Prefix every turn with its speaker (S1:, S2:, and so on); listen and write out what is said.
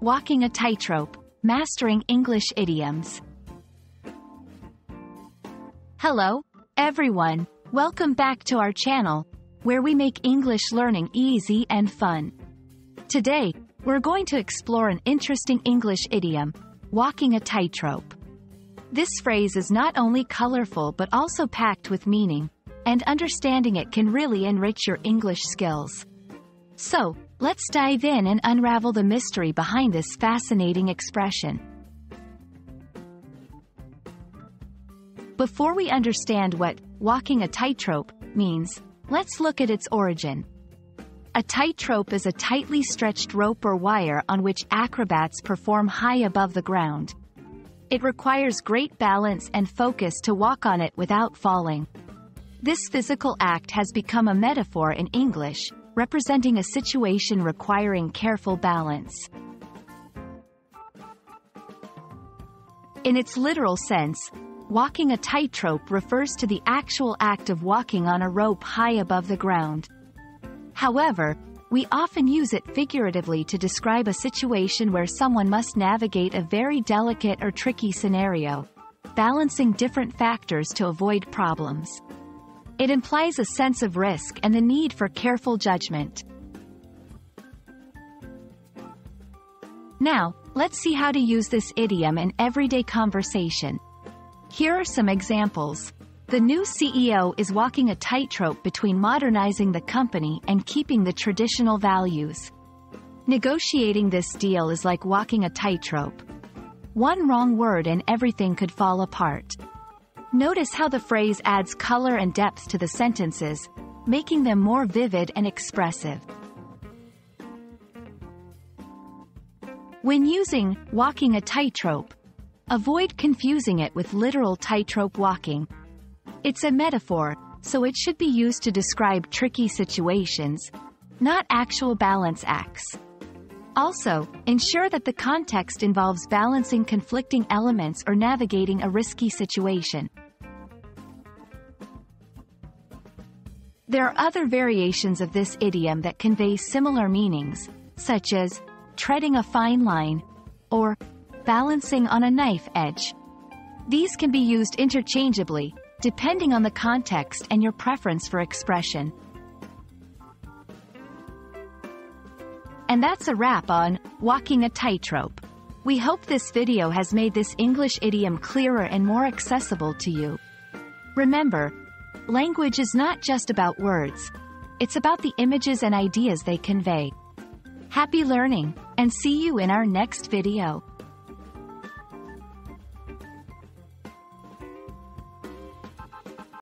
S1: Walking a Tightrope, Mastering English Idioms. Hello, everyone. Welcome back to our channel, where we make English learning easy and fun. Today, we're going to explore an interesting English idiom, walking a tightrope. This phrase is not only colorful but also packed with meaning, and understanding it can really enrich your English skills. So, let's dive in and unravel the mystery behind this fascinating expression. Before we understand what walking a tightrope means, let's look at its origin. A tightrope is a tightly stretched rope or wire on which acrobats perform high above the ground. It requires great balance and focus to walk on it without falling. This physical act has become a metaphor in English, representing a situation requiring careful balance. In its literal sense, walking a tightrope refers to the actual act of walking on a rope high above the ground. However, we often use it figuratively to describe a situation where someone must navigate a very delicate or tricky scenario, balancing different factors to avoid problems. It implies a sense of risk and the need for careful judgment. Now, let's see how to use this idiom in everyday conversation. Here are some examples. The new CEO is walking a tightrope between modernizing the company and keeping the traditional values. Negotiating this deal is like walking a tightrope. One wrong word and everything could fall apart. Notice how the phrase adds color and depth to the sentences, making them more vivid and expressive. When using walking a tightrope, avoid confusing it with literal tightrope walking. It's a metaphor, so it should be used to describe tricky situations, not actual balance acts. Also, ensure that the context involves balancing conflicting elements or navigating a risky situation. There are other variations of this idiom that convey similar meanings, such as treading a fine line or balancing on a knife edge. These can be used interchangeably, depending on the context and your preference for expression. And that's a wrap on walking a tightrope. We hope this video has made this English idiom clearer and more accessible to you. Remember, language is not just about words. It's about the images and ideas they convey. Happy learning, and see you in our next video.